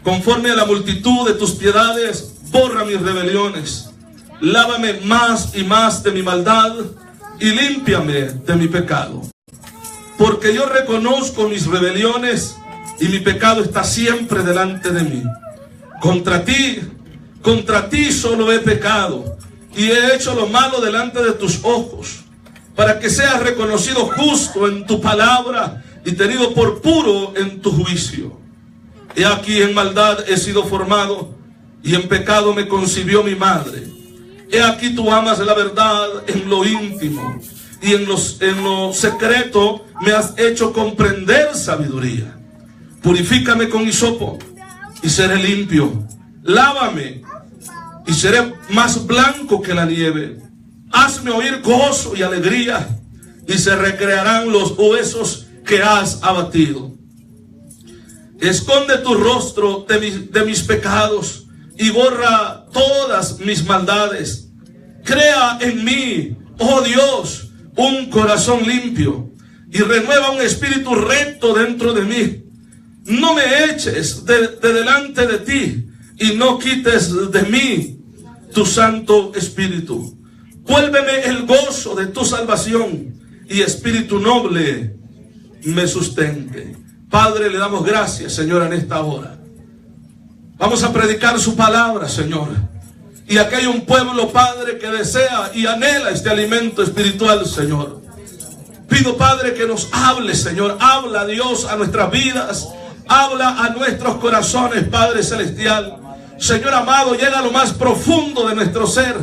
Conforme a la multitud de tus piedades, borra mis rebeliones. Lávame más y más de mi maldad y límpiame de mi pecado. Porque yo reconozco mis rebeliones y mi pecado está siempre delante de mí. Contra ti solo he pecado y he hecho lo malo delante de tus ojos, para que seas reconocido justo en tu palabra y tenido por puro en tu juicio. He aquí en maldad he sido formado y en pecado me concibió mi madre. He aquí tú amas la verdad en lo íntimo y en lo secreto me has hecho comprender sabiduría. Purifícame con hisopo y seré limpio. Lávame y seré más blanco que la nieve. Hazme oír gozo y alegría y se recrearán los huesos que has abatido. Esconde tu rostro de mis pecados y borra todas mis maldades. Crea en mí, oh Dios, un corazón limpio y renueva un espíritu recto dentro de mí. No me eches de delante de ti y no quites de mí tu Santo Espíritu. Vuélveme el gozo de tu salvación y espíritu noble me sustente. Padre, le damos gracias, Señor, en esta hora. Vamos a predicar su palabra, Señor. Y aquí hay un pueblo, Padre, que desea y anhela este alimento espiritual, Señor. Pido, Padre, que nos hable, Señor. Habla, Dios, a nuestras vidas. Habla a nuestros corazones, Padre Celestial. Señor amado, llega a lo más profundo de nuestro ser.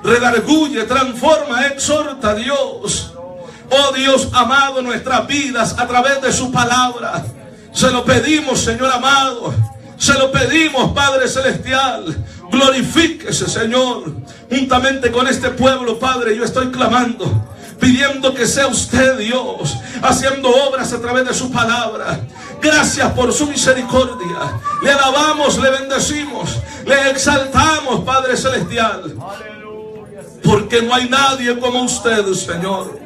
Redarguye, transforma, exhorta, Dios. Oh Dios amado, nuestras vidas a través de su palabra. Se lo pedimos, Señor amado. Se lo pedimos, Padre Celestial. Glorifíquese, Señor. Juntamente con este pueblo, Padre, yo estoy clamando, pidiendo que sea usted, Dios, haciendo obras a través de su palabra. Gracias por su misericordia. Le alabamos, le bendecimos, le exaltamos, Padre Celestial. Porque no hay nadie como usted, Señor.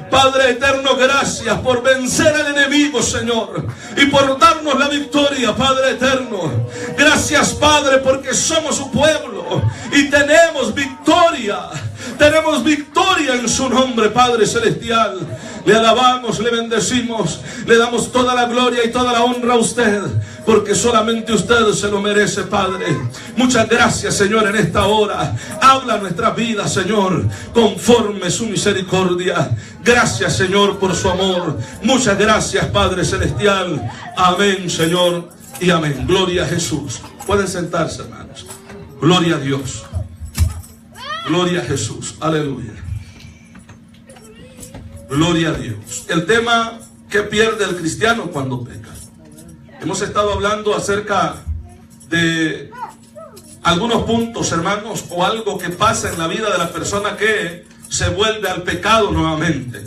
Padre eterno, gracias por vencer al enemigo, Señor, y por darnos la victoria, Padre eterno. Gracias, Padre, porque somos su pueblo y tenemos victoria. Tenemos victoria en su nombre, Padre Celestial. Le alabamos, le bendecimos, le damos toda la gloria y toda la honra a usted, porque solamente usted se lo merece, Padre. Muchas gracias, Señor, en esta hora. Habla nuestras vidas, Señor, conforme su misericordia. Gracias, Señor, por su amor. Muchas gracias, Padre Celestial. Amén, Señor, y amén. Gloria a Jesús. Pueden sentarse, hermanos. Gloria a Dios. Gloria a Jesús. Aleluya. Gloria a Dios. El tema que pierde el cristiano cuando peca. Hemos estado hablando acerca de algunos puntos, hermanos, o algo que pasa en la vida de la persona que se vuelve al pecado nuevamente.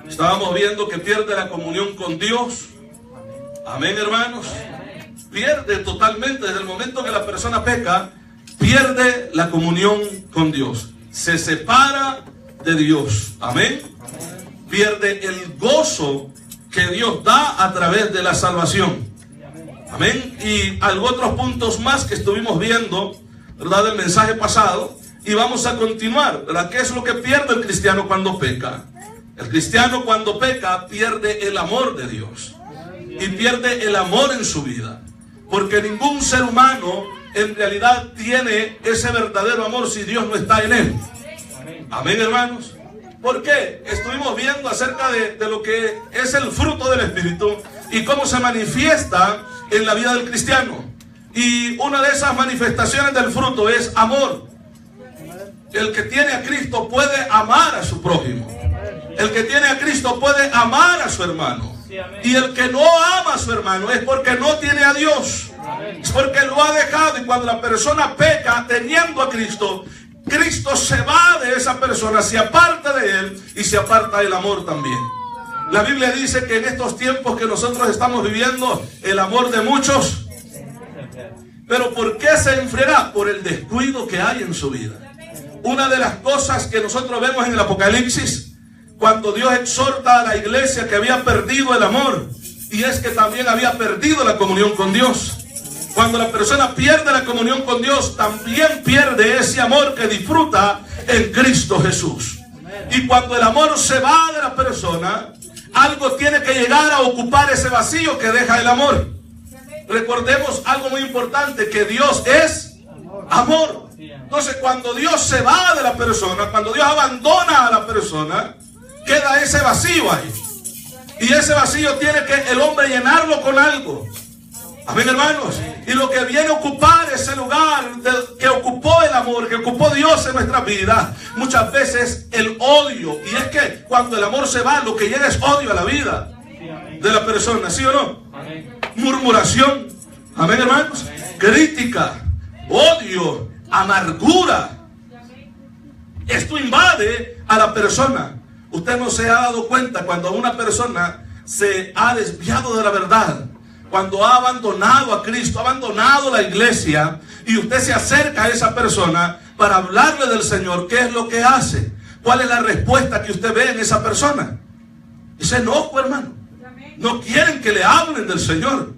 Estábamos viendo que pierde la comunión con Dios. Amén, hermanos. Pierde totalmente desde el momento que la persona peca. Pierde la comunión con Dios. Se separa de Dios. Amén. Pierde el gozo que Dios da a través de la salvación. Amén. Y otros puntos más que estuvimos viendo, ¿verdad?, del mensaje pasado. Y vamos a continuar, ¿verdad? ¿Qué es lo que pierde el cristiano cuando peca? El cristiano cuando peca pierde el amor de Dios. Y pierde el amor en su vida. Porque ningún ser humano en realidad tiene ese verdadero amor si Dios no está en él. Amén, hermanos. ¿Por qué? Estuvimos viendo acerca de lo que es el fruto del Espíritu y cómo se manifiesta en la vida del cristiano. Y una de esas manifestaciones del fruto es amor. El que tiene a Cristo puede amar a su prójimo. El que tiene a Cristo puede amar a su hermano. Y el que no ama a su hermano es porque no tiene a Dios. Es porque lo ha dejado. Y cuando la persona peca teniendo a Cristo, Cristo se va de esa persona, se aparta de él y se aparta del amor también. La Biblia dice que en estos tiempos que nosotros estamos viviendo, el amor de muchos. ¿Pero por qué se enfriará? Por el descuido que hay en su vida. Una de las cosas que nosotros vemos en el Apocalipsis, cuando Dios exhorta a la iglesia que había perdido el amor, y es que también había perdido la comunión con Dios. Cuando la persona pierde la comunión con Dios, también pierde ese amor que disfruta en Cristo Jesús. Y cuando el amor se va de la persona, algo tiene que llegar a ocupar ese vacío que deja el amor. Recordemos algo muy importante, que Dios es amor. Entonces, cuando Dios se va de la persona, cuando Dios abandona a la persona, queda ese vacío ahí. Y ese vacío tiene que el hombre llenarlo con algo. Amén, hermanos. Y lo que viene a ocupar ese lugar que ocupó el amor, que ocupó Dios en nuestra vida, muchas veces el odio. Y es que cuando el amor se va, lo que llega es odio a la vida de la persona, ¿sí o no? Murmuración, amén, hermanos. Crítica, odio, amargura. Esto invade a la persona. Usted no se ha dado cuenta cuando una persona se ha desviado de la verdad, cuando ha abandonado a Cristo, ha abandonado la iglesia, y usted se acerca a esa persona para hablarle del Señor. ¿Qué es lo que hace? ¿Cuál es la respuesta que usted ve en esa persona? Ese enojo, hermano. No quieren que le hablen del Señor.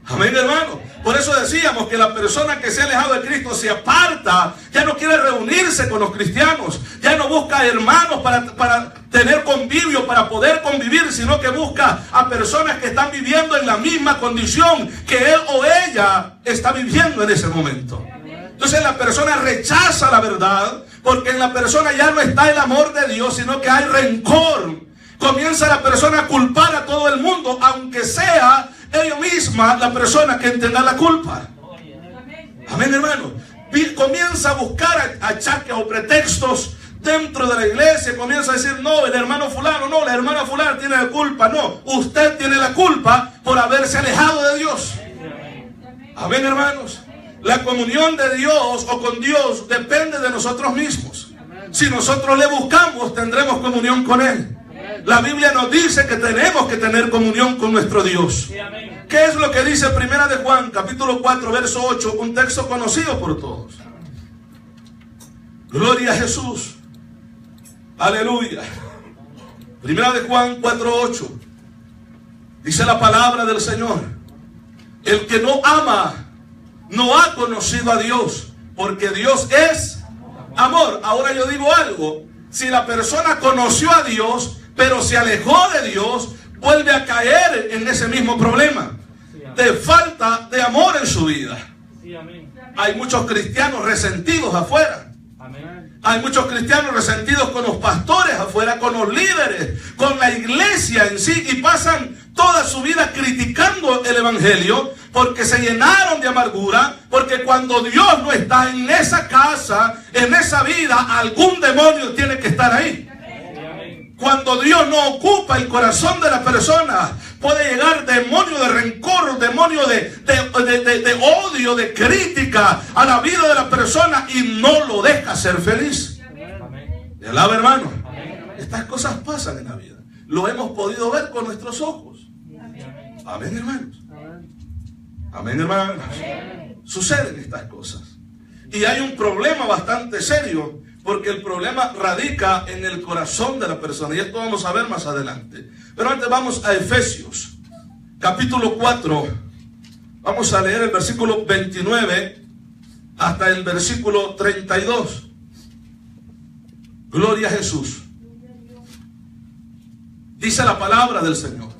Amén, hermano. Por eso decíamos que la persona que se ha alejado de Cristo se aparta, ya no quiere reunirse con los cristianos, ya no busca hermanos para tener convivio, para poder convivir, sino que busca a personas que están viviendo en la misma condición que él o ella está viviendo en ese momento. Entonces la persona rechaza la verdad, porque en la persona ya no está el amor de Dios, sino que hay rencor. Comienza la persona a culpar a todo el mundo, aunque sea ella misma la persona que entienda la culpa. Amén, hermano. Comienza a buscar achaques o pretextos dentro de la iglesia. Comienza a decir, no, el hermano fulano, no, la hermana fulana tiene la culpa. No, usted tiene la culpa por haberse alejado de Dios. Amén, hermanos. La comunión de Dios o con Dios depende de nosotros mismos. Si nosotros le buscamos, tendremos comunión con Él. La Biblia nos dice que tenemos que tener comunión con nuestro Dios. ¿Qué es lo que dice Primera de Juan, capítulo 4, verso 8? Un texto conocido por todos. Gloria a Jesús. Aleluya. Primera de Juan 4, 8. Dice la palabra del Señor: el que no ama no ha conocido a Dios, porque Dios es amor. Ahora yo digo algo. Si la persona conoció a Dios, pero se alejó de Dios, vuelve a caer en ese mismo problema de falta de amor en su vida. Hay muchos cristianos resentidos afuera. Hay muchos cristianos resentidos con los pastores afuera, con los líderes, con la iglesia en sí, y pasan toda su vida criticando el evangelio porque se llenaron de amargura, porque cuando Dios no está en esa casa, en esa vida, algún demonio tiene que estar ahí. Cuando Dios no ocupa el corazón de la persona, puede llegar demonio de rencor, demonio de odio, de crítica a la vida de la persona, y no lo deja ser feliz. ¿Le alaba, hermano? Estas cosas pasan en la vida. Lo hemos podido ver con nuestros ojos. Amén, hermanos. Amén, hermanos. Suceden estas cosas. Y hay un problema bastante serio, porque el problema radica en el corazón de la persona. Y esto vamos a ver más adelante. Pero antes vamos a Efesios, capítulo 4. Vamos a leer el versículo 29 hasta el versículo 32. Gloria a Jesús. Dice la palabra del Señor: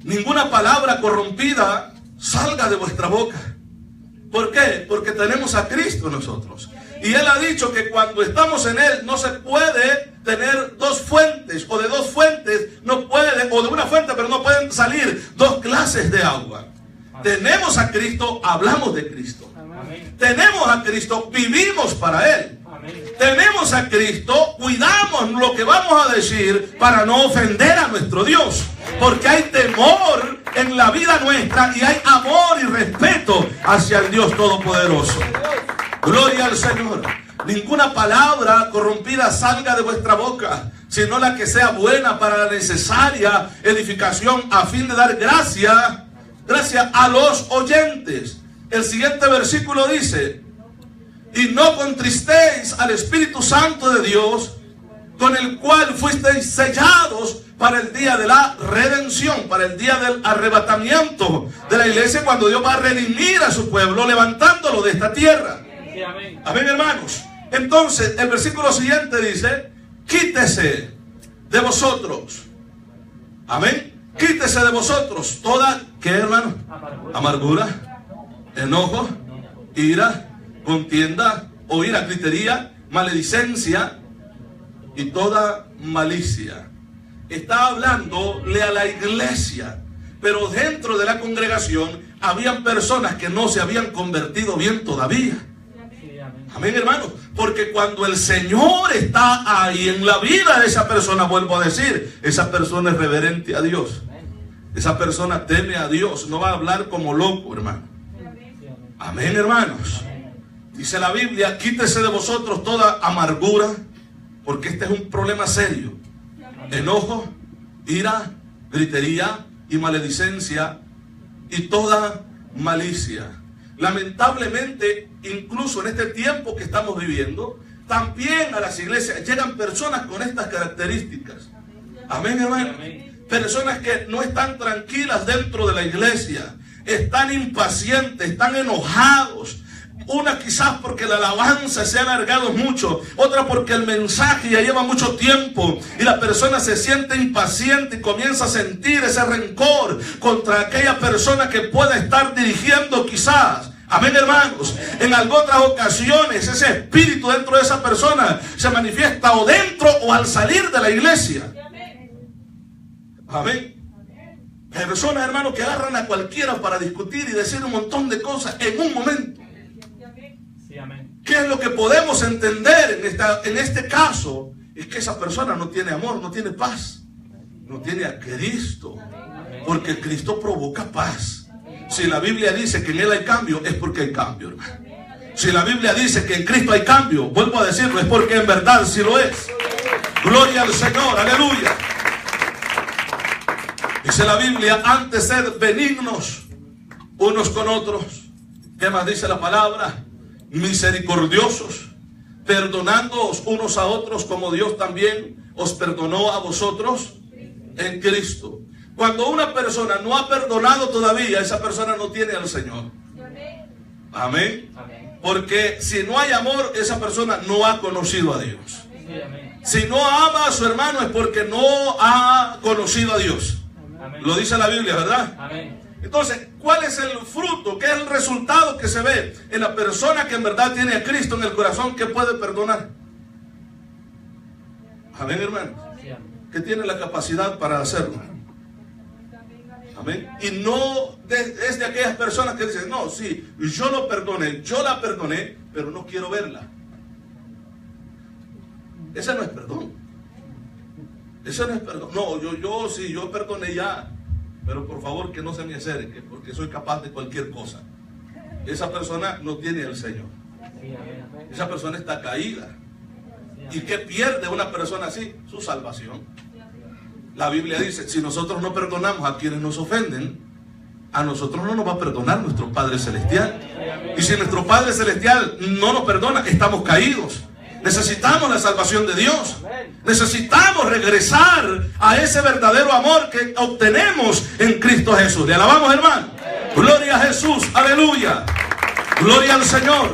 ninguna palabra corrompida salga de vuestra boca. ¿Por qué? Porque tenemos a Cristo nosotros. Y Él ha dicho que cuando estamos en Él no se puede tener dos fuentes, o de dos fuentes no puede, o de una fuente, pero no pueden salir dos clases de agua. Tenemos a Cristo, hablamos de Cristo. Tenemos a Cristo, vivimos para Él. Tenemos a Cristo, cuidamos lo que vamos a decir para no ofender a nuestro Dios. Porque hay temor en la vida nuestra y hay amor y respeto hacia el Dios Todopoderoso. Gloria al Señor. Ninguna palabra corrompida salga de vuestra boca, sino la que sea buena para la necesaria edificación, a fin de dar gracia a los oyentes. El siguiente versículo dice: y no contristéis al Espíritu Santo de Dios, con el cual fuisteis sellados para el día de la redención, para el día del arrebatamiento de la iglesia, cuando Dios va a redimir a su pueblo, levantándolo de esta tierra. Sí, amén. Amén, hermanos. Entonces, el versículo siguiente dice: quítese de vosotros. Amén. Quítese de vosotros toda, ¿qué, hermano? Amargura, enojo, ira, contienda, o ira, gritería, maledicencia y toda malicia. Está hablándole a la iglesia, pero dentro de la congregación habían personas que no se habían convertido bien todavía. Amén, hermanos. Porque cuando el Señor está ahí en la vida de esa persona, vuelvo a decir, esa persona es reverente a Dios. Esa persona teme a Dios, no va a hablar como loco, hermano. Amén, hermanos. Dice la Biblia: quítese de vosotros toda amargura, porque este es un problema serio. Enojo, ira, gritería y maledicencia y toda malicia. Lamentablemente, incluso en este tiempo que estamos viviendo, también a las iglesias llegan personas con estas características. Amén, hermano. Personas que no están tranquilas dentro de la iglesia, están impacientes, están enojados. Una quizás porque la alabanza se ha alargado mucho, otra porque el mensaje ya lleva mucho tiempo y la persona se siente impaciente y comienza a sentir ese rencor contra aquella persona que pueda estar dirigiendo quizás. Amén, hermanos. En otras ocasiones ese espíritu dentro de esa persona se manifiesta o dentro o al salir de la iglesia. Amén. Personas, hermanos, que agarran a cualquiera para discutir y decir un montón de cosas en un momento. ¿Qué es lo que podemos entender en este caso? Es que esa persona no tiene amor, no tiene paz, no tiene a Cristo, porque Cristo provoca paz. Si la Biblia dice que en Él hay cambio, es porque hay cambio, hermano. Si la Biblia dice que en Cristo hay cambio, vuelvo a decirlo, es porque en verdad sí lo es. Gloria al Señor, aleluya. Dice la Biblia: antes ser benignos unos con otros. ¿Qué más dice la palabra? Misericordiosos, perdonándoos unos a otros como Dios también os perdonó a vosotros en Cristo. Cuando una persona no ha perdonado todavía, esa persona no tiene al Señor. Amén. Porque si no hay amor, esa persona no ha conocido a Dios. Si no ama a su hermano es porque no ha conocido a Dios. Lo dice la Biblia, ¿verdad? Amén. Entonces, ¿cuál es el fruto? ¿Qué es el resultado que se ve en la persona que en verdad tiene a Cristo en el corazón, que puede perdonar? Amén, hermano. Que tiene la capacidad para hacerlo. Amén. Y no es de aquellas personas que dicen: no, sí, yo lo perdoné, yo la perdoné, pero no quiero verla. Ese no es perdón. Ese no es perdón. No, yo perdoné ya, pero por favor que no se me acerque, porque soy capaz de cualquier cosa. Esa persona no tiene al Señor. Esa persona está caída. ¿Y qué pierde una persona así? Su salvación. La Biblia dice: si nosotros no perdonamos a quienes nos ofenden, a nosotros no nos va a perdonar nuestro Padre Celestial. Y si nuestro Padre Celestial no nos perdona, estamos caídos. Necesitamos la salvación de Dios. Necesitamos regresar a ese verdadero amor que obtenemos en Cristo Jesús. ¿Le alabamos, hermano? Gloria a Jesús, aleluya. Gloria al Señor.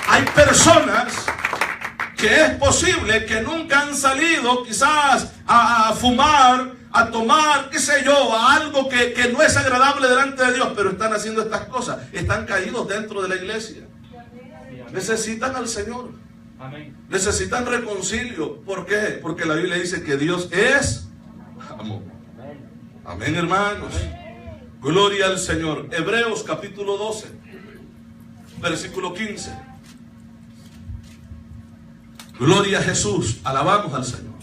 Hay personas que es posible que nunca han salido quizás a fumar, a tomar, qué sé yo, a algo que no es agradable delante de Dios, pero están haciendo estas cosas. Están caídos dentro de la iglesia. Necesitan al Señor. Amén. Necesitan reconcilio. ¿Por qué? Porque la Biblia dice que Dios es amor. Amén, hermanos. Gloria al Señor. Hebreos capítulo 12, versículo 15. Gloria a Jesús. Alabamos al Señor.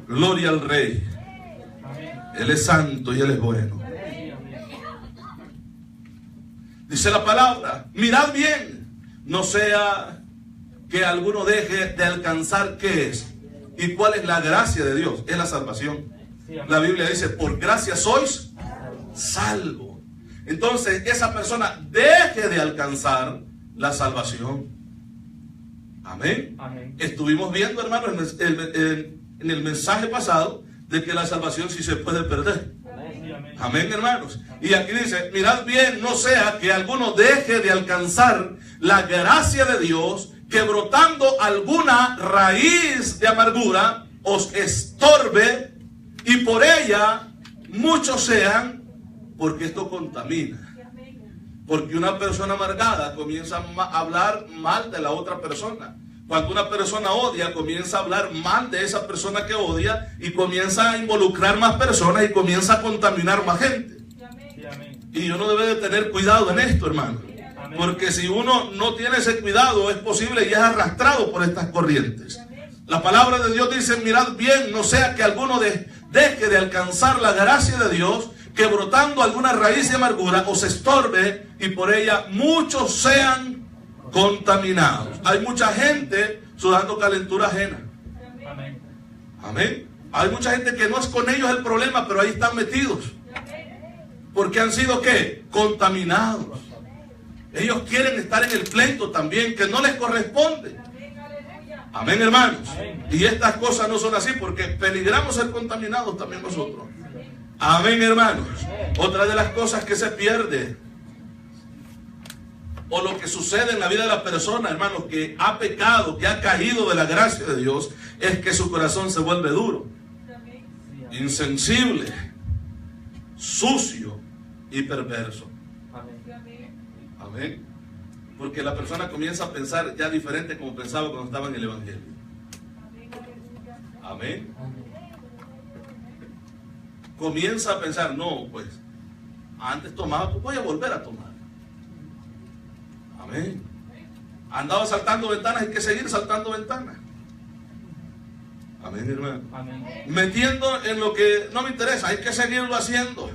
Gloria al Rey. Él es santo y Él es bueno. Dice la palabra: mirad bien, no sea que alguno deje de alcanzar. ¿Qué es? ¿Y cuál es la gracia de Dios? Es la salvación. La Biblia dice: por gracia sois salvos. Entonces esa persona deje de alcanzar la salvación. Amén. Amén. Estuvimos viendo, hermanos, en el mensaje pasado, de que la salvación sí se puede perder. Amén, hermanos. Y aquí dice, mirad bien, no sea que alguno deje de alcanzar la gracia de Dios, que brotando alguna raíz de amargura os estorbe, y por ella muchos sean, porque esto contamina. Porque una persona amargada comienza a hablar mal de la otra persona. Cuando una persona odia, comienza a hablar mal de esa persona que odia, y comienza a involucrar más personas y comienza a contaminar más gente. Y uno debe de tener cuidado en esto, hermano. Porque si uno no tiene ese cuidado, es posible y es arrastrado por estas corrientes. La palabra de Dios dice, mirad bien, no sea que alguno deje de alcanzar la gracia de Dios, que brotando alguna raíz de amargura os estorbe, y por ella muchos sean contaminados. Hay mucha gente sudando calentura ajena. Amén. Amén. Hay mucha gente que no es con ellos el problema, pero ahí están metidos. Porque han sido, ¿qué? Contaminados. Ellos quieren estar en el pleito también, que no les corresponde. Amén, hermanos. Y estas cosas no son así, porque peligramos ser contaminados también nosotros. Amén, hermanos. Otra de las cosas que se pierde, o lo que sucede en la vida de la persona, hermanos, que ha pecado, que ha caído de la gracia de Dios, es que su corazón se vuelve duro, insensible, sucio y perverso. Amén. Porque la persona comienza a pensar ya diferente como pensaba cuando estaba en el Evangelio. Amén. Comienza a pensar, no, pues antes tomaba, pues voy a volver a tomar. Amén. Andaba saltando ventanas, hay que seguir saltando ventanas. Amén, hermano. Amén. Metiendo en lo que no me interesa, hay que seguirlo haciendo.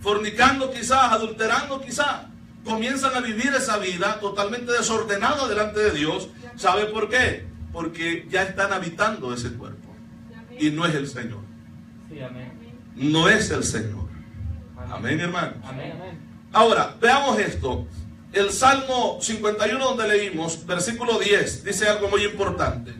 Fornicando quizás, adulterando quizás. Comienzan a vivir esa vida totalmente desordenada delante de Dios. ¿Sabe por qué? Porque ya están habitando ese cuerpo. Y no es el Señor. Sí, amén. No es el Señor. Amén, hermanos. Amén. Ahora, veamos esto. El Salmo 51 donde leímos, versículo 10, dice algo muy importante.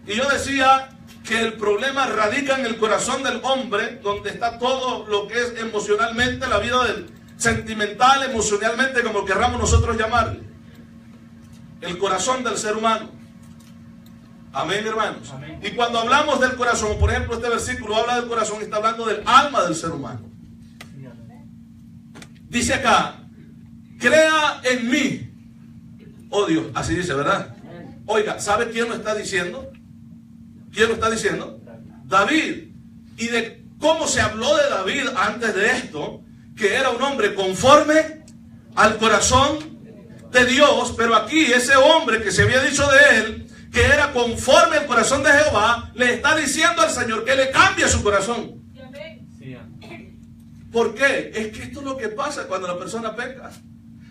Y yo decía que el problema radica en el corazón del hombre, donde está todo lo que es emocionalmente, la vida del sentimental, emocionalmente, como querramos nosotros llamarle. El corazón del ser humano. Amén, hermanos. Amén. Y cuando hablamos del corazón, por ejemplo, este versículo habla del corazón, está hablando del alma del ser humano. Sí, amén. Dice acá, crea en mí, oh Dios, así dice, ¿verdad? Oiga, ¿sabe quién lo está diciendo? ¿Quién lo está diciendo? David. Y de cómo se habló de David antes de esto, que era un hombre conforme al corazón de Dios, pero aquí ese hombre que se había dicho de él, que era conforme al corazón de Jehová, le está diciendo al Señor que le cambie su corazón. Sí, amén. ¿Por qué? Es que esto es lo que pasa cuando la persona peca.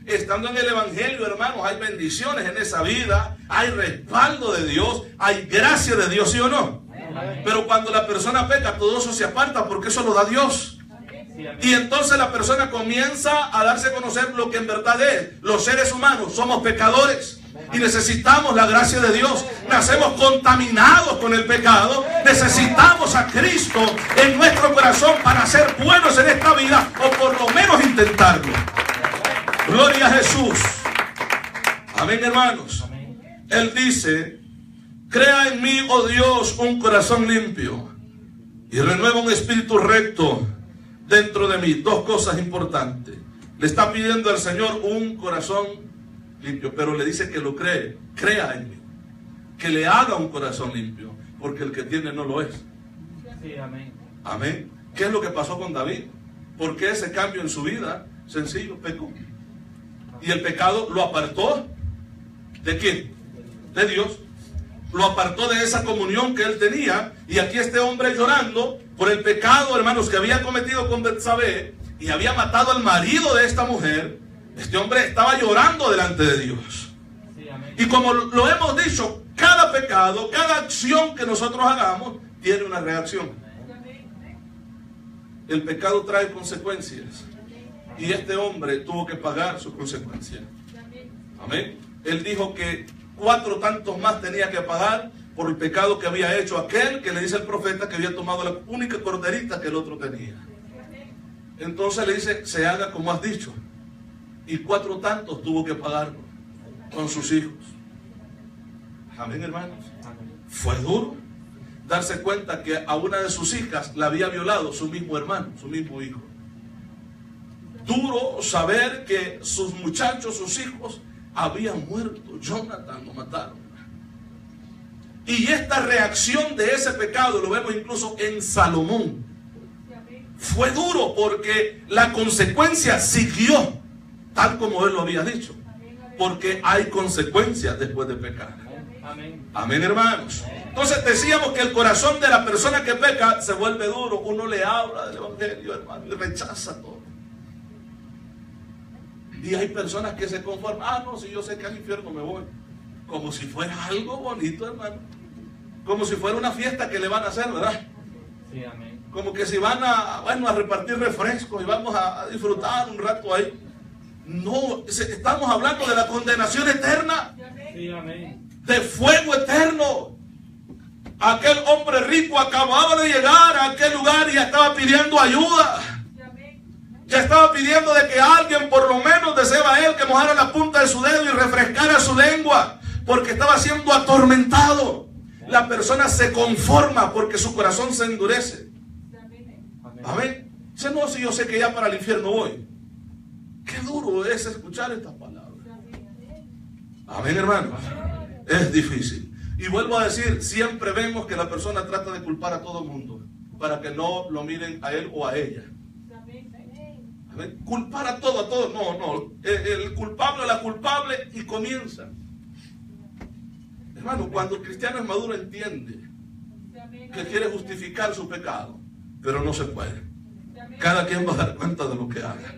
Estando en el Evangelio, hermanos, hay bendiciones en esa vida, hay respaldo de Dios, hay gracia de Dios, ¿sí o no? Amén. Pero cuando la persona peca, todo eso se aparta porque eso lo da Dios. Sí, amén. Y entonces la persona comienza a darse a conocer lo que en verdad es. Los seres humanos somos pecadores y necesitamos la gracia de Dios. Nacemos contaminados con el pecado. Necesitamos a Cristo en nuestro corazón para ser buenos en esta vida, o por lo menos intentarlo. Gloria a Jesús. Amén, hermanos. Amén. Él dice, crea en mí, oh Dios, un corazón limpio y renueva un espíritu recto dentro de mí. Dos cosas importantes. Le está pidiendo al Señor un corazón limpio, pero le dice que lo cree, crea en mí, que le haga un corazón limpio, porque el que tiene no lo es. Sí, amén. Amén. ¿Qué es lo que pasó con David? ¿Por qué ese cambio en su vida? Sencillo, pecó. Y el pecado lo apartó ¿de quién? De Dios. Lo apartó de esa comunión que él tenía. Y aquí este hombre llorando por el pecado, hermanos, que había cometido con Betsabé y había matado al marido de esta mujer. Este hombre estaba llorando delante de Dios. Sí, amén. Y como lo hemos dicho, cada pecado, cada acción que nosotros hagamos tiene una reacción. El pecado trae consecuencias. Y este hombre tuvo que pagar sus consecuencias. Amén. Él dijo que 4 tantos más tenía que pagar por el pecado que había hecho aquel que le dice el profeta que había tomado la única corderita que el otro tenía. Entonces le dice, se haga como has dicho. Y 4 tantos tuvo que pagar con sus hijos. Amén, hermanos. Fue duro darse cuenta que a una de sus hijas la había violado su mismo hermano, su mismo hijo. Duro saber que sus muchachos, sus hijos, habían muerto. Jonathan lo mataron. Y esta reacción de ese pecado lo vemos incluso en Salomón. Fue duro porque la consecuencia siguió tal como él lo había dicho. Porque hay consecuencias después de pecar. Amén, hermanos. Entonces decíamos que el corazón de la persona que peca se vuelve duro. Uno le habla del evangelio, hermano, y rechaza todo. Y hay personas que se conforman. No, si yo sé que al infierno me voy. Como si fuera algo bonito, hermano. Como si fuera una fiesta que le van a hacer, ¿verdad? Sí, amén. Como que si van a repartir refrescos y vamos a disfrutar un rato ahí. No, estamos hablando de la condenación eterna. Sí, amén. De fuego eterno. Aquel hombre rico acababa de llegar a aquel lugar y ya estaba pidiendo ayuda. Ya estaba pidiendo de que alguien por lo menos deseaba a él que mojara la punta de su dedo y refrescara su lengua, porque estaba siendo atormentado. La persona se conforma porque su corazón se endurece. Amén. Dice, no, si yo sé que ya para el infierno voy. Qué duro es escuchar estas palabras. Amén, hermanos. Es difícil. Y vuelvo a decir, siempre vemos que la persona trata de culpar a todo el mundo para que no lo miren a él o a ella. Amén. Culpar a todos. No. El culpable o la culpable y comienza. Hermano, cuando el cristiano es maduro entiende que quiere justificar su pecado, pero no se puede. Cada quien va a dar cuenta de lo que haga.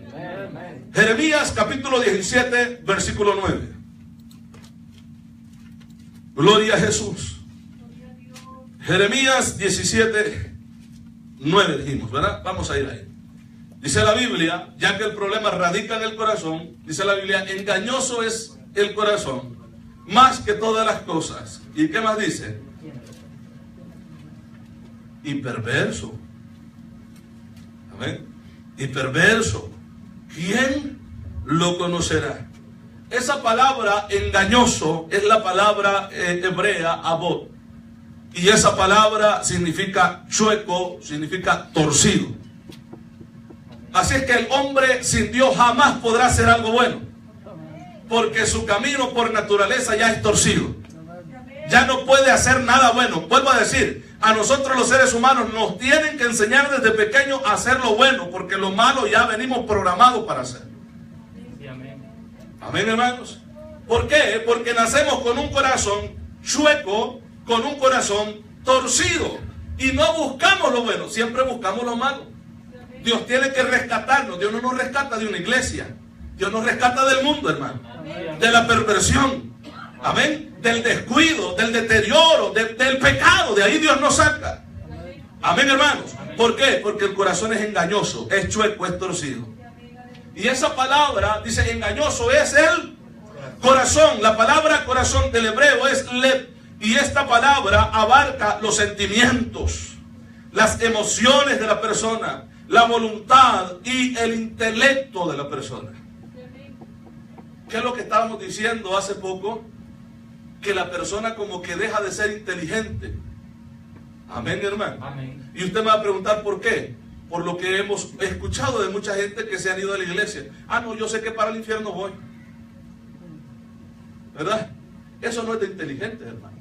Jeremías capítulo 17, versículo 9. Gloria a Jesús. Jeremías 17, 9 dijimos, ¿verdad? Vamos a ir ahí. Dice la Biblia, ya que el problema radica en el corazón, dice la Biblia, engañoso es el corazón, más que todas las cosas. ¿Y qué más dice? Y perverso. Amén. Y perverso. ¿Quién lo conocerá? Esa palabra engañoso es la palabra hebrea abod. Y esa palabra significa chueco, significa torcido. Así es que el hombre sin Dios jamás podrá hacer algo bueno. Porque su camino por naturaleza ya es torcido. Ya no puede hacer nada bueno. Vuelvo a decir, a nosotros los seres humanos nos tienen que enseñar desde pequeños a hacer lo bueno, porque lo malo ya venimos programados para hacer. Sí, amén. Amén, hermanos. ¿Por qué? Porque nacemos con un corazón chueco, con un corazón torcido. Y no buscamos lo bueno, siempre buscamos lo malo. Dios tiene que rescatarnos. Dios no nos rescata de una iglesia. Dios nos rescata del mundo, hermano. De la perversión. Amén. Del descuido, del deterioro, del pecado. De ahí Dios nos saca. Amén, hermanos. ¿Por qué? Porque el corazón es engañoso, es chueco, es torcido. Y esa palabra, dice, engañoso es el corazón. La palabra corazón del hebreo es leb. Y esta palabra abarca los sentimientos, las emociones de la persona, la voluntad y el intelecto de la persona. ¿Qué es lo que estábamos diciendo hace poco? Que la persona como que deja de ser inteligente. Amén, hermano. Amén. Y usted me va a preguntar por qué. Por lo que hemos escuchado de mucha gente que se han ido de la iglesia. No, yo sé que para el infierno voy. ¿Verdad? Eso no es de inteligente, hermano.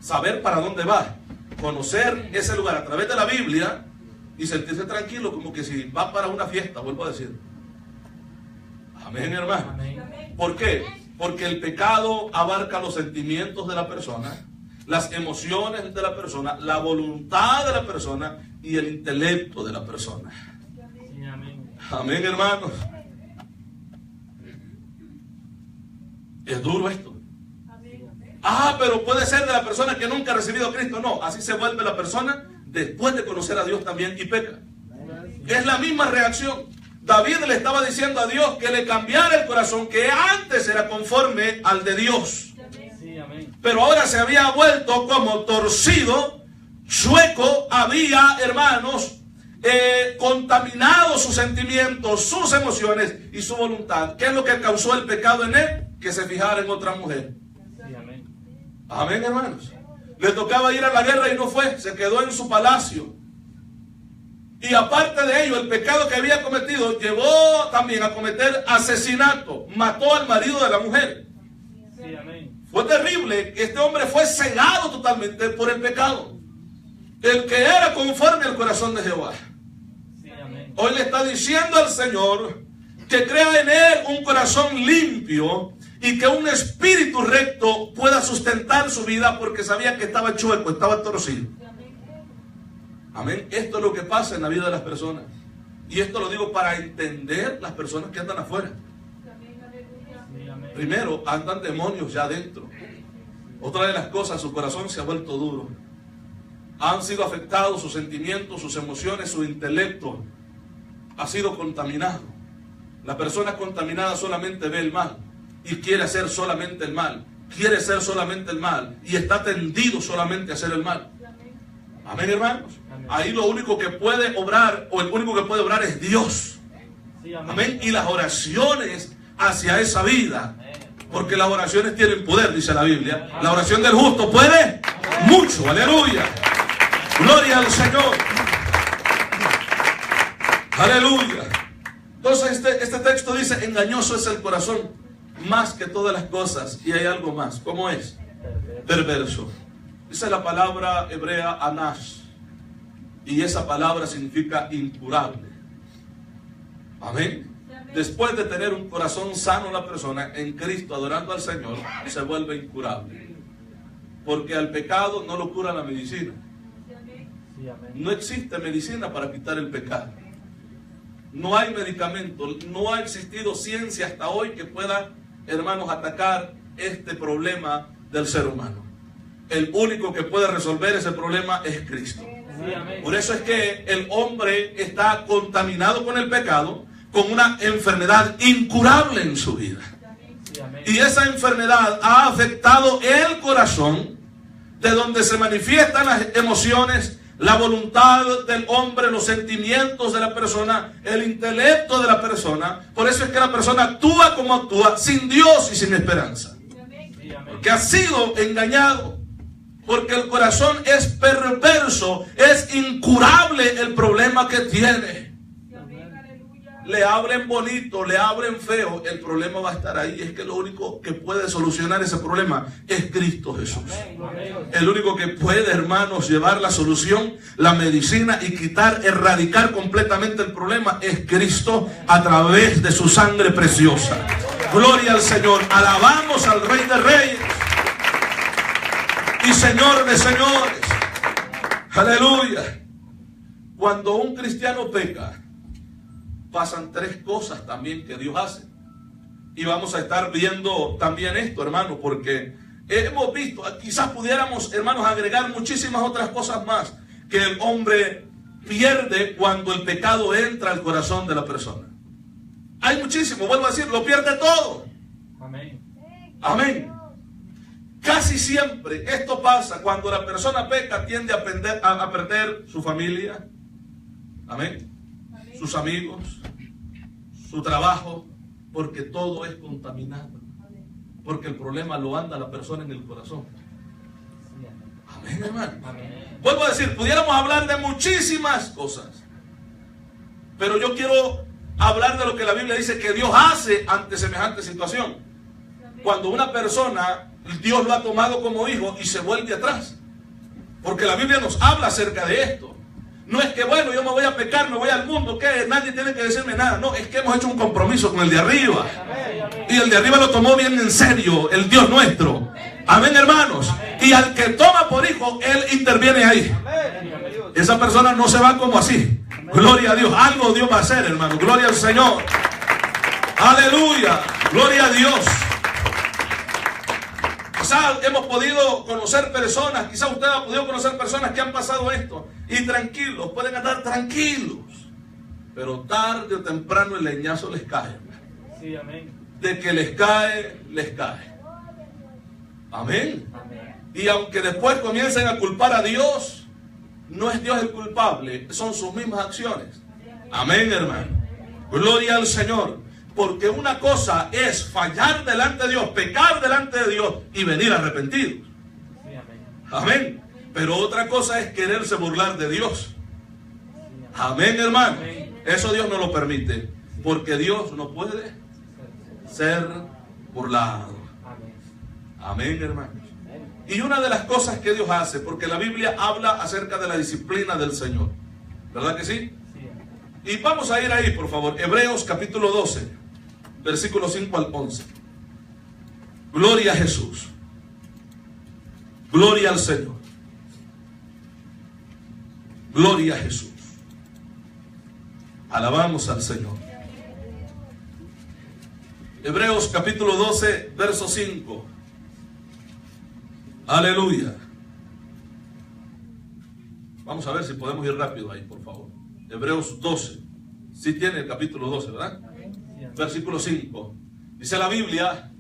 Saber para dónde va. Conocer ese lugar a través de la Biblia y sentirse tranquilo como que si va para una fiesta, vuelvo a decir. Amén, hermano. Amén. ¿Por qué? Porque el pecado abarca los sentimientos de la persona, las emociones de la persona, la voluntad de la persona y el intelecto de la persona. Sí, amén. Amén, hermanos. Es duro esto. Pero puede ser de la persona que nunca ha recibido a Cristo. No, así se vuelve la persona después de conocer a Dios también y peca. Es la misma reacción. David le estaba diciendo a Dios que le cambiara el corazón que antes era conforme al de Dios. Sí, Sí, amén. Pero ahora se había vuelto como torcido, chueco, había, hermanos, contaminado sus sentimientos, sus emociones y su voluntad. ¿Qué es lo que causó el pecado en él? Que se fijara en otra mujer. Sí, amén. Amén, hermanos. Le tocaba ir a la guerra y no fue, se quedó en su palacio. Y aparte de ello, el pecado que había cometido llevó también a cometer asesinato. Mató al marido de la mujer. Sí, amén. Fue terrible. Este hombre fue cegado totalmente por el pecado. El que era conforme al corazón de Jehová. Sí, amén. Hoy le está diciendo al Señor que crea en él un corazón limpio y que un espíritu recto pueda sustentar su vida, porque sabía que estaba chueco, estaba torcido. Amén. Esto es lo que pasa en la vida de las personas. Y esto lo digo para entender las personas que andan afuera. Sí, amén. Primero, andan demonios ya adentro. Otra de las cosas, su corazón se ha vuelto duro. Han sido afectados sus sentimientos, sus emociones, su intelecto. Ha sido contaminado. La persona contaminada solamente ve el mal y quiere hacer solamente el mal. Quiere ser solamente el mal y está tendido solamente a hacer el mal. Amén, hermanos. Amén. Ahí lo único que puede obrar, o el único que puede obrar, es Dios. Sí, amén. Amén. Y las oraciones hacia esa vida. Porque las oraciones tienen poder, dice la Biblia. La oración del justo puede mucho. Aleluya. Gloria al Señor. Aleluya. Entonces este texto dice: engañoso es el corazón más que todas las cosas. Y hay algo más. ¿Cómo es? Perverso. Dice la palabra hebrea anash. Y esa palabra significa incurable. Amén. Después de tener un corazón sano la persona en Cristo, adorando al Señor, se vuelve incurable. Porque al pecado no lo cura la medicina. Sí, amén. No existe medicina para quitar el pecado. No hay medicamento. No ha existido ciencia hasta hoy que pueda, hermanos, atacar este problema del ser humano. El único que puede resolver ese problema es Cristo. Sí, amén. Por eso es que el hombre está contaminado con el pecado, con una enfermedad incurable en su vida. Sí, amén. Y esa enfermedad ha afectado el corazón, de donde se manifiestan las emociones, la voluntad del hombre, los sentimientos de la persona, el intelecto de la persona. Por eso es que la persona actúa como actúa, sin Dios y sin esperanza. Sí, amén. Porque ha sido engañado. Porque el corazón es perverso, es incurable el problema que tiene. Le hablen bonito, le hablen feo, el problema va a estar ahí. Es que lo único que puede solucionar ese problema es Cristo Jesús. El único que puede, hermanos, llevar la solución, la medicina y erradicar completamente el problema es Cristo, a través de su sangre preciosa. Gloria al Señor. Alabamos al Rey de Reyes y Señor de señores. Aleluya. Cuando un cristiano peca, pasan tres cosas también que Dios hace. Y vamos a estar viendo también esto, hermano, porque hemos visto, quizás pudiéramos, hermanos, agregar muchísimas otras cosas más que el hombre pierde cuando el pecado entra al corazón de la persona. Hay muchísimo, vuelvo a decir, lo pierde todo. Amén. Amén. Casi siempre esto pasa cuando la persona peca, tiende a perder su familia. Amén. Sus amigos, su trabajo, porque todo es contaminado. Porque el problema lo anda la persona en el corazón. Sí, amén. Amén, hermano. Amén. Vuelvo a decir, pudiéramos hablar de muchísimas cosas, pero yo quiero hablar de lo que la Biblia dice que Dios hace ante semejante situación. Cuando una persona, Dios lo ha tomado como hijo y se vuelve atrás. Porque la Biblia nos habla acerca de esto. No es que, bueno, yo me voy a pecar, me voy al mundo, que nadie tiene que decirme nada. No, es que hemos hecho un compromiso con el de arriba. Y el de arriba lo tomó bien en serio, el Dios nuestro. Amén, hermanos. Y al que toma por hijo, Él interviene ahí. Esa persona no se va como así. Gloria a Dios. Algo Dios va a hacer, hermano. Gloria al Señor. Aleluya. Gloria a Dios. Quizás hemos podido conocer personas, quizás usted ha podido conocer personas que han pasado esto y tranquilos, pueden andar tranquilos, pero tarde o temprano el leñazo les cae. Sí, amén. De que les cae, les cae. Amén. Amén. Y aunque después comiencen a culpar a Dios, no es Dios el culpable, son sus mismas acciones. Amén, hermano. Gloria al Señor. Porque una cosa es fallar delante de Dios, pecar delante de Dios y venir arrepentidos. Sí, amén. Amén. Pero otra cosa es quererse burlar de Dios. Amén, hermano. Amén. Eso Dios no lo permite. Porque Dios no puede ser burlado. Amén. Amén, hermanos. Y una de las cosas que Dios hace, porque la Biblia habla acerca de la disciplina del Señor. ¿Verdad que sí? Sí, amén. Y vamos a ir ahí, por favor. Hebreos capítulo 12, versículos 5 al 11. Gloria a Jesús. Gloria al Señor. Gloria a Jesús. Alabamos al Señor. Hebreos capítulo 12, verso 5. Aleluya. Vamos a ver si podemos ir rápido ahí, por favor. Hebreos 12. Sí tiene el capítulo 12, ¿verdad? Versículo 5. Dice la Biblia: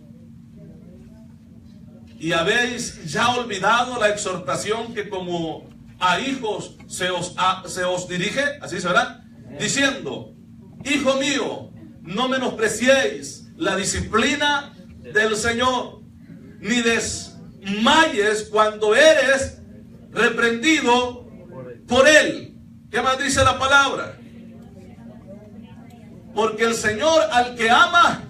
y habéis ya olvidado la exhortación que como a hijos se os dirige, así se verá, diciendo: hijo mío, no menospreciéis la disciplina del Señor, ni desmayes cuando eres reprendido por Él. ¿Qué más dice la palabra? Porque el Señor al que ama,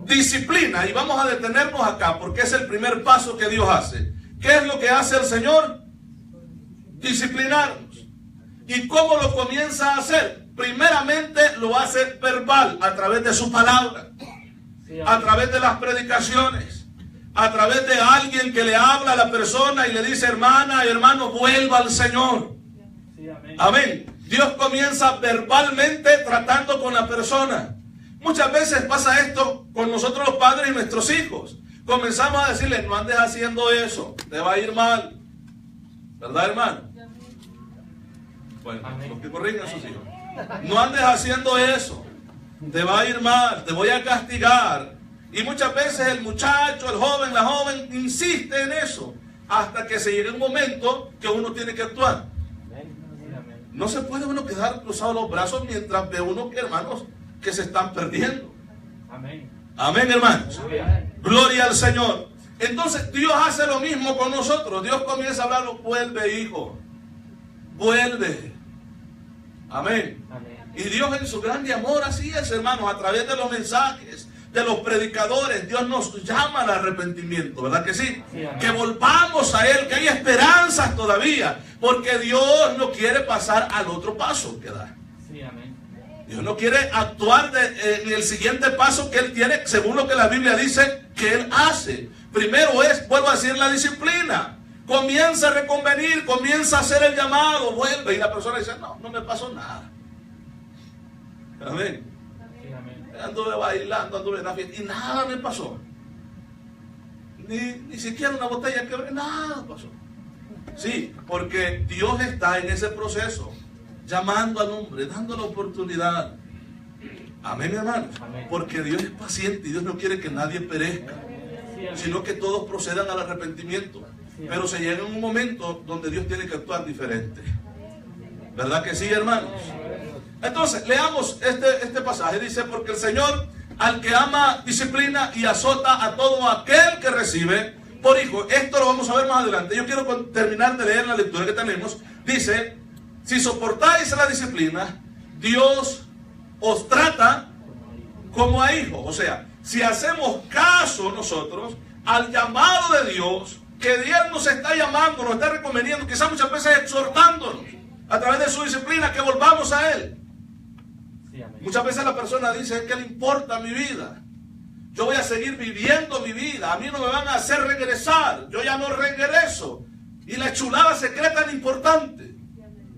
disciplina. Y vamos a detenernos acá, porque es el primer paso que Dios hace. ¿Qué es lo que hace el Señor? Disciplinarnos. ¿Y cómo lo comienza a hacer? Primeramente lo hace verbal, a través de su palabra, a través de las predicaciones, a través de alguien que le habla a la persona y le dice: hermana y hermano, vuelva al Señor. Sí, amén. Amén. Dios comienza verbalmente tratando con la persona. Muchas veces pasa esto con nosotros los padres y nuestros hijos. Comenzamos a decirle: no andes haciendo eso, te va a ir mal. ¿Verdad, hermano? Bueno, los que corrigen a sus hijos. No andes haciendo eso, te va a ir mal, te voy a castigar. Y muchas veces el muchacho, el joven, la joven insiste en eso, hasta que se llegue un momento que uno tiene que actuar. No se puede uno quedar cruzado los brazos mientras ve uno, hermanos, que se están perdiendo. Amén. Amén, hermanos. Amén. Gloria al Señor. Entonces Dios hace lo mismo con nosotros. Dios comienza a hablar: vuelve, hijo, vuelve. Amén. Amén. Y Dios en su grande amor así es, hermanos, a través de los mensajes, de los predicadores, Dios nos llama al arrepentimiento, ¿verdad que sí? Sí, amén. Que volvamos a Él, que hay esperanzas todavía, porque Dios no quiere pasar al otro paso que da. Sí, amén. Dios no quiere actuar en el siguiente paso que Él tiene, según lo que la Biblia dice que Él hace. Primero es, vuelvo a decir, la disciplina. Comienza a reconvenir, comienza a hacer el llamado, vuelve. Y la persona dice: no, no me pasó nada. Amén. Sí, amén. Anduve bailando, anduve en la fiesta y nada me pasó. Ni siquiera una botella quebré, nada pasó. Sí, porque Dios está en ese proceso, llamando al hombre, dando la oportunidad. Amén, hermanos. Amén. Porque Dios es paciente y Dios no quiere que nadie perezca, Sí, amén. sino que todos procedan al arrepentimiento. Sí. Pero se llega un momento donde Dios tiene que actuar diferente. ¿Verdad que sí, hermanos? Entonces, leamos este pasaje. Dice: porque el Señor al que ama disciplina y azota a todo aquel que recibe por hijo. Esto lo vamos a ver más adelante. Yo quiero terminar de leer la lectura que tenemos. Dice: si soportáis la disciplina, Dios os trata como a hijos. O sea, si hacemos caso nosotros al llamado de Dios, que Dios nos está llamando, nos está recomendando, quizás muchas veces exhortándonos a través de su disciplina, que volvamos a Él. Sí, amén. Muchas veces la persona dice: ¿qué le importa mi vida? Yo voy a seguir viviendo mi vida, a mí no me van a hacer regresar, yo ya no regreso. Y la chulada se cree tan importante.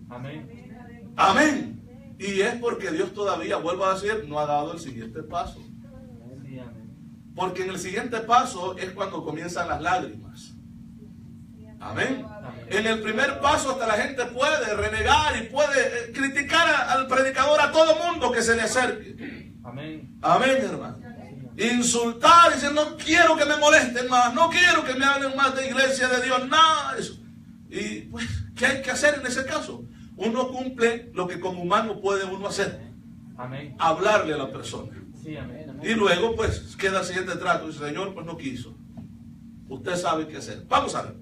Amén. Amén. Y es porque Dios todavía, vuelvo a decir, no ha dado el siguiente paso. Sí, amén. Porque en el siguiente paso es cuando comienzan las lágrimas. Amén. En el primer paso hasta la gente puede renegar y puede criticar al predicador, a todo mundo que se le acerque. Amén. Amén, hermano. Sí, amén. insultar, diciendo, no quiero que me molesten más, no quiero que me hablen más de iglesia de Dios, nada de eso. Y pues, ¿qué hay que hacer en ese caso? Uno cumple lo que como humano puede uno hacer. Amén. Hablarle a la persona. Sí, amén. Y luego pues queda el siguiente trato. Dice, Señor, pues no quiso. Usted sabe qué hacer. Vamos a ver.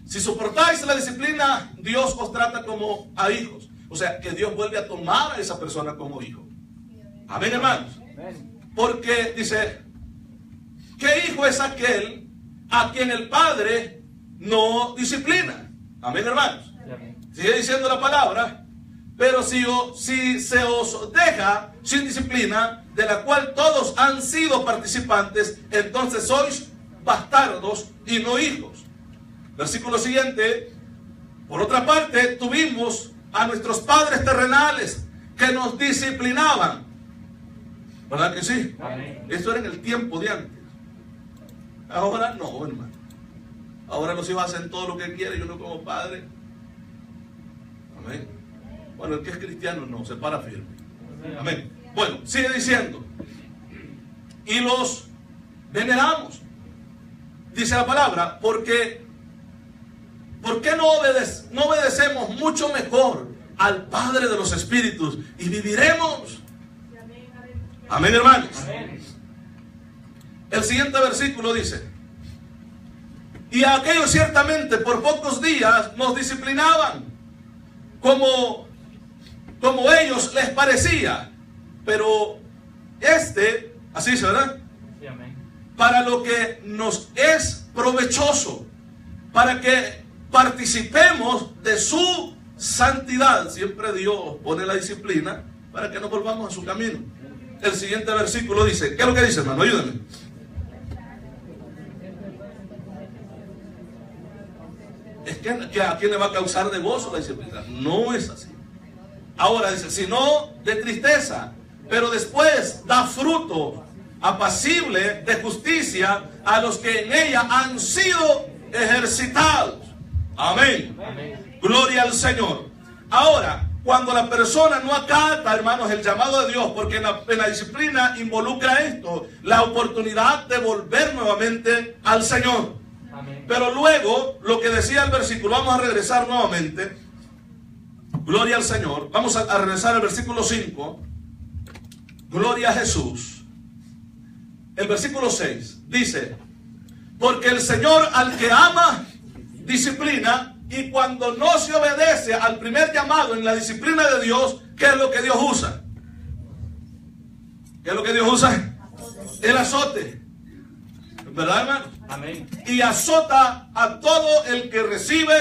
Si soportáis la disciplina, Dios os trata como a hijos. O sea, que Dios vuelve a tomar a esa persona como hijo. Amén, hermanos. Porque dice, ¿qué hijo es aquel a quien el padre no disciplina? Amén, hermanos. Sí, amén. Sigue diciendo la palabra. Pero si se os deja sin disciplina, de la cual todos han sido participantes, entonces sois bastardos y no hijos. Versículo siguiente. Por otra parte, tuvimos a nuestros padres terrenales que nos disciplinaban. ¿Verdad que sí? Amén. Eso era en el tiempo de antes. Ahora no, hermano. Ahora los hijos hacen todo lo que quieren y uno como padre. Amén. Bueno, el que es cristiano no, se para firme. Amén. Bueno, sigue diciendo. Y los veneramos. Dice la palabra, ¿por qué no obedecemos mucho mejor al Padre de los Espíritus y viviremos? Amén, hermanos. Amén. El siguiente versículo dice, y a aquellos ciertamente por pocos días nos disciplinaban, como ellos les parecía, pero así dice, ¿verdad? Sí, amén. Para lo que nos es provechoso, para que participemos de su santidad. Siempre Dios pone la disciplina para que no volvamos a su camino. El siguiente versículo dice, ¿qué es lo que dice, hermano? Ayúdenme. Es que a quién le va a causar de gozo la disciplina. No es así. Ahora dice, sino de tristeza, pero después da fruto apacible de justicia a los que en ella han sido ejercitados. Amén. Amén. Gloria al Señor. Ahora, cuando la persona no acata, hermanos, el llamado de Dios, porque en la disciplina involucra esto, la oportunidad de volver nuevamente al Señor. Amén. Pero luego, lo que decía el versículo, vamos a regresar nuevamente. Gloria al Señor. Vamos a regresar al versículo 5. Gloria a Jesús. El versículo 6 dice, porque el Señor al que ama, disciplina, y cuando no se obedece al primer llamado en la disciplina de Dios, ¿qué es lo que Dios usa? ¿Qué es lo que Dios usa? El azote. ¿Verdad, hermano? Amén. Y azota a todo el que recibe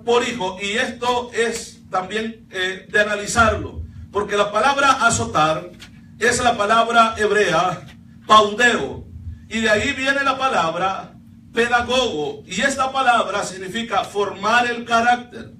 por hijo. Y esto es también de analizarlo, porque la palabra azotar es la palabra hebrea paudeo, y de ahí viene la palabra pedagogo, y esta palabra significa formar el carácter.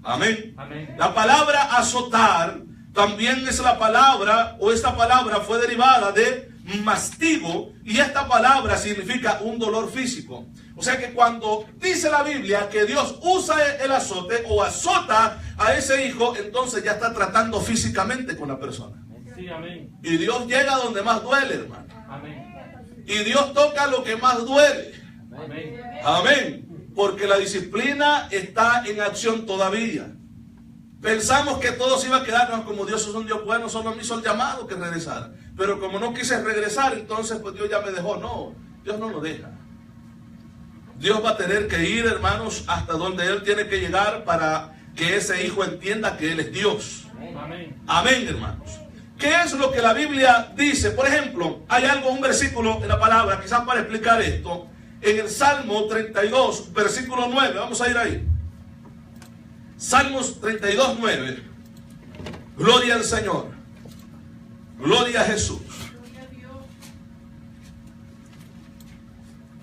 Amén. Amén. La palabra azotar también es la palabra, o esta palabra fue derivada de mastigo, y esta palabra significa un dolor físico. O sea que cuando dice la Biblia que Dios usa el azote o azota a ese hijo, entonces ya está tratando físicamente con la persona. Sí, amén. Y Dios llega donde más duele, hermano. Amén. Y Dios toca lo que más duele. Amén. Amén. Porque la disciplina está en acción todavía. Pensamos que todo se iba a quedarnos como Dios es un Dios bueno, solo me hizo el llamado que regresara. Pero como no quise regresar, entonces pues Dios ya me dejó. No, Dios no lo deja. Dios va a tener que ir, hermanos, hasta donde Él tiene que llegar para que ese hijo entienda que Él es Dios. Amén. Amén, hermanos. ¿Qué es lo que la Biblia dice? Por ejemplo, hay un versículo en la palabra, quizás para explicar esto, en el Salmo 32, versículo 9. Vamos a ir ahí. Salmos 32, 9. Gloria al Señor. Gloria a Jesús.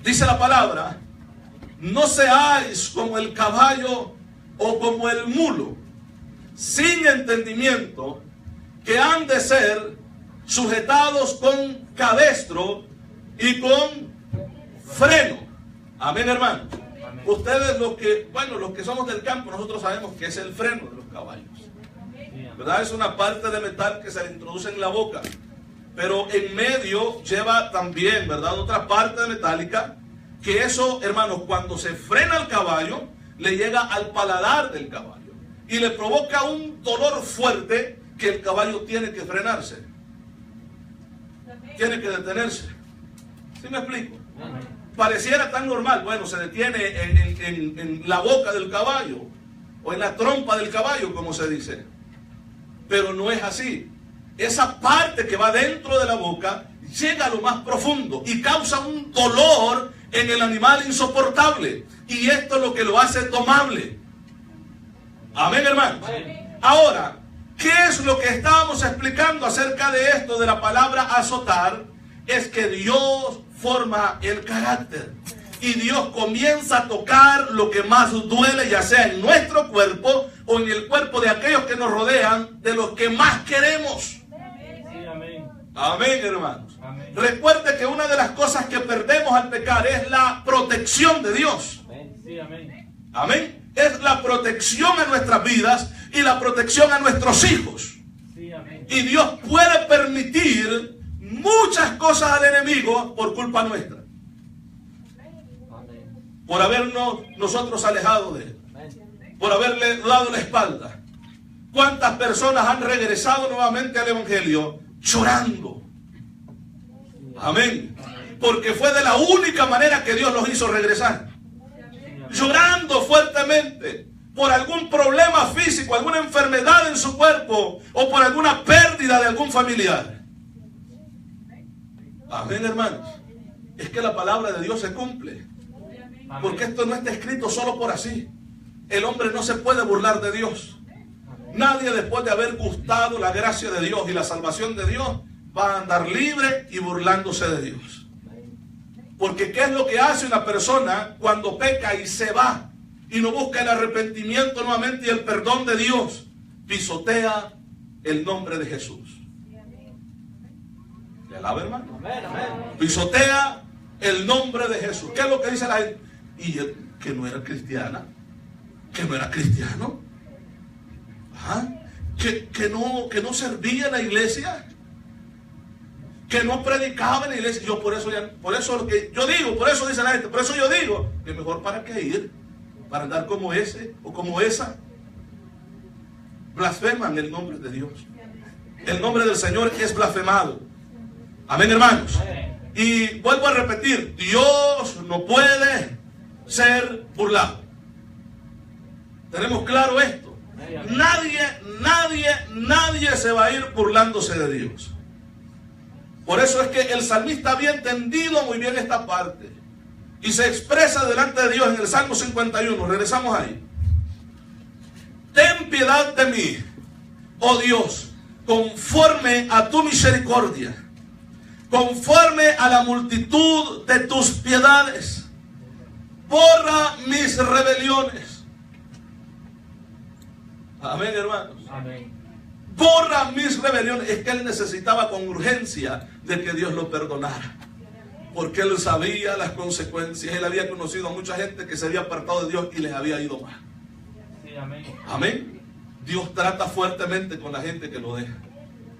Dice la palabra, no seáis como el caballo o como el mulo, sin entendimiento, que han de ser sujetados con cabestro y con freno. Amén, hermano. Amén. Ustedes los que somos del campo, nosotros sabemos que es el freno de los caballos. Sí, amén. ¿Verdad? Es una parte de metal que se le introduce en la boca. pero en medio lleva también, ¿verdad?, otra parte metálica, que eso, hermanos, cuando se frena el caballo, le llega al paladar del caballo y le provoca un dolor fuerte que el caballo tiene que frenarse, tiene que detenerse. ¿Sí me explico? Pareciera tan normal. Bueno, se detiene en la boca del caballo o en la trompa del caballo, como se dice, pero no es así. Esa parte que va dentro de la boca llega a lo más profundo y causa un dolor en el animal insoportable, y esto es lo que lo hace tomable. Amén, hermanos. Ahora, ¿qué es lo que estábamos explicando acerca de esto de la palabra azotar? Es que Dios forma el carácter y Dios comienza a tocar lo que más duele, ya sea en nuestro cuerpo o en el cuerpo de aquellos que nos rodean, de los que más queremos. Sí, amén. Amén, hermanos. Amén. Recuerde que una de las cosas que perdemos al pecar es la protección de Dios. Sí, amén. Amén. Es la protección a nuestras vidas y la protección a nuestros hijos. Sí, amén. Y Dios puede permitir muchas cosas al enemigo por culpa nuestra, Amén. por habernos nosotros alejado de él, por haberle dado la espalda. ¿Cuántas personas han regresado nuevamente al evangelio llorando? Amén. Porque fue de la única manera que Dios los hizo regresar. Llorando fuertemente por algún problema físico, alguna enfermedad en su cuerpo o por alguna pérdida de algún familiar. Amén, hermanos. Es que la palabra de Dios se cumple. Porque esto no está escrito solo por así. El hombre no se puede burlar de Dios. Nadie, después de haber gustado la gracia de Dios y la salvación de Dios, va a andar libre y burlándose de Dios. Porque ¿qué es lo que hace una persona cuando peca y se va y no busca el arrepentimiento nuevamente y el perdón de Dios? Pisotea el nombre de Jesús. ¿Le alaba, hermano? Pisotea el nombre de Jesús. ¿Qué es lo que dice la gente? Y él, que no era cristiana, que no era cristiano, que no servía en la iglesia, que no predicaba en la iglesia. Yo por eso lo que yo digo, por eso dice la gente, por eso yo digo que mejor para qué ir, para andar como ese o como esa. Blasfeman el nombre de Dios. El nombre del Señor es blasfemado. Amén, hermanos. Y vuelvo a repetir, Dios no puede ser burlado. Tenemos claro esto. Nadie se va a ir burlándose de Dios. Por eso es que el salmista había entendido muy bien esta parte y se expresa delante de Dios en el Salmo 51. Regresamos ahí. Ten piedad de mí, oh Dios, conforme a tu misericordia, conforme a la multitud de tus piedades. Borra mis rebeliones. Amén, hermanos. Amén. Borra mis rebeliones. Es que él necesitaba con urgencia de que Dios lo perdonara, porque él sabía las consecuencias. Él había conocido a mucha gente que se había apartado de Dios y les había ido mal. Sí, amén. Amén. Dios trata fuertemente con la gente que lo deja.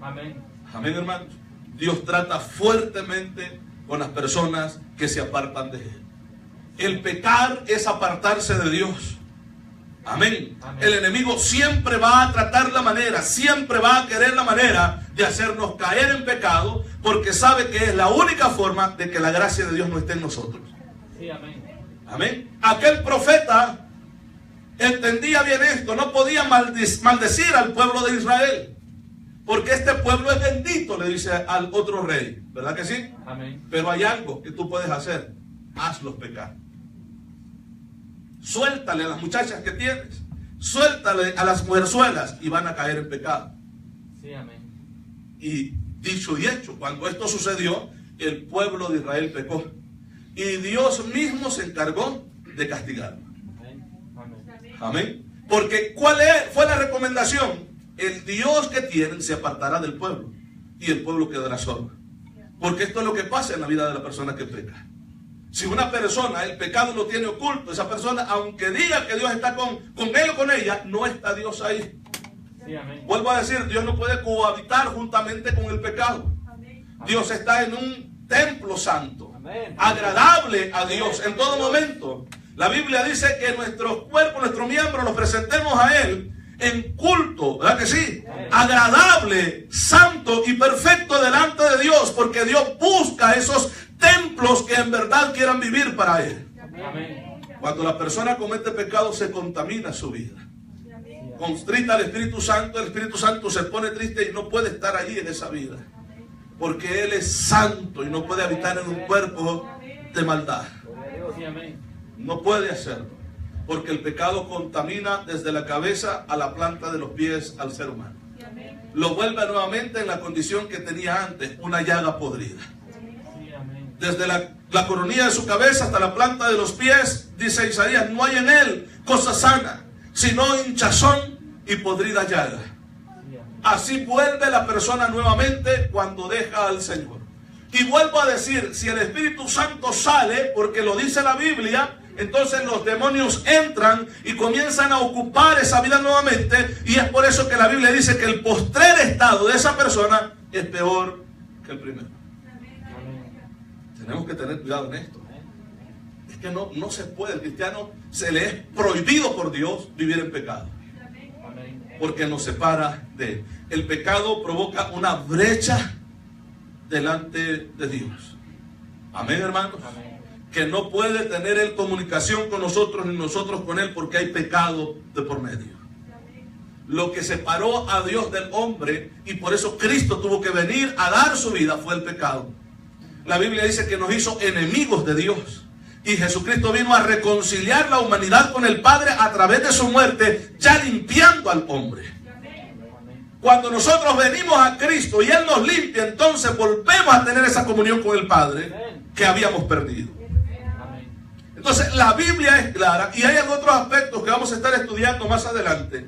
Amén. Amén, hermanos. Dios trata fuertemente con las personas que se apartan de él. El pecar es apartarse de Dios. Amén. Amén. El enemigo siempre va a tratar la manera, siempre va a querer la manera de hacernos caer en pecado, porque sabe que es la única forma de que la gracia de Dios no esté en nosotros. Sí, amén. Amén. Aquel profeta entendía bien esto, no podía maldecir al pueblo de Israel, porque este pueblo es bendito, le dice al otro rey, ¿verdad que sí? Amén. Pero hay algo que tú puedes hacer: hazlos pecar. Suéltale a las muchachas que tienes, suéltale a las mujerzuelas y van a caer en pecado. Sí, amén. Y dicho y hecho, cuando esto sucedió, el pueblo de Israel pecó y Dios mismo se encargó de castigarlo. Amén. Amén. Porque ¿cuál fue la recomendación? El Dios que tienen se apartará del pueblo y el pueblo quedará solo. Porque esto es lo que pasa en la vida de la persona que peca. Si una persona, el pecado lo tiene oculto, esa persona, aunque diga que Dios está con él o con ella, no está Dios ahí. Sí, amén. Vuelvo a decir, Dios no puede cohabitar juntamente con el pecado. Dios está en un templo santo, Amén. agradable a Dios en todo momento. La Biblia dice que nuestros cuerpos, nuestros miembros los presentemos a Él en culto, ¿verdad que sí? Agradable, santo y perfecto delante de Dios, porque Dios busca esos templos que en verdad quieran vivir para Él. Amén. Cuando la persona comete pecado se contamina su vida. Constrita al Espíritu Santo, el Espíritu Santo se pone triste y no puede estar ahí en esa vida. Porque Él es santo y no puede habitar en un cuerpo de maldad. Sí, amén. No puede hacerlo. Porque el pecado contamina desde la cabeza a la planta de los pies al ser humano. Lo vuelve nuevamente en la condición que tenía antes, una llaga podrida. Sí, amén. Desde la coronilla de su cabeza hasta la planta de los pies, dice Isaías, no hay en él cosa sana, sino hinchazón y podrida llaga. Sí, amén. Así vuelve la persona nuevamente cuando deja al Señor. Y vuelvo a decir, si el Espíritu Santo sale, porque lo dice la Biblia, entonces los demonios entran y comienzan a ocupar esa vida nuevamente. Y es por eso que la Biblia dice que el postrer estado de esa persona es peor que el primero. Amén. Tenemos que tener cuidado en esto. Es que no se puede. El cristiano se le es prohibido por Dios vivir en pecado, Amén. porque nos separa de Él. El pecado provoca una brecha delante de Dios. Amén, hermanos. Amén. Que no puede tener Él comunicación con nosotros ni nosotros con Él, porque hay pecado de por medio. Lo que separó a Dios del hombre, y por eso Cristo tuvo que venir a dar su vida, fue el pecado. La Biblia dice que nos hizo enemigos de Dios, y Jesucristo vino a reconciliar la humanidad con el Padre a través de su muerte, ya limpiando al hombre. Cuando nosotros venimos a Cristo y Él nos limpia, entonces volvemos a tener esa comunión con el Padre que habíamos perdido. Entonces la Biblia es clara, y hay otros aspectos que vamos a estar estudiando más adelante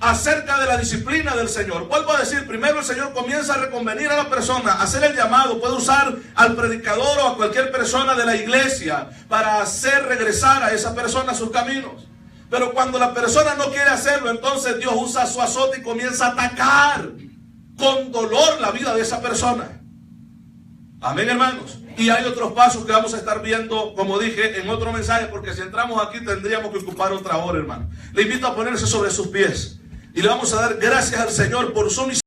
acerca de la disciplina del Señor. Vuelvo a decir, primero el Señor comienza a reconvenir a la persona, a hacer el llamado. Puede usar al predicador o a cualquier persona de la iglesia para hacer regresar a esa persona a sus caminos. Pero cuando la persona no quiere hacerlo, entonces Dios usa su azote y comienza a atacar con dolor la vida de esa persona. Amén, hermanos. Y hay otros pasos que vamos a estar viendo, como dije, en otro mensaje, porque si entramos aquí tendríamos que ocupar otra hora, hermano. Le invito a ponerse sobre sus pies y le vamos a dar gracias al Señor por su misericordia.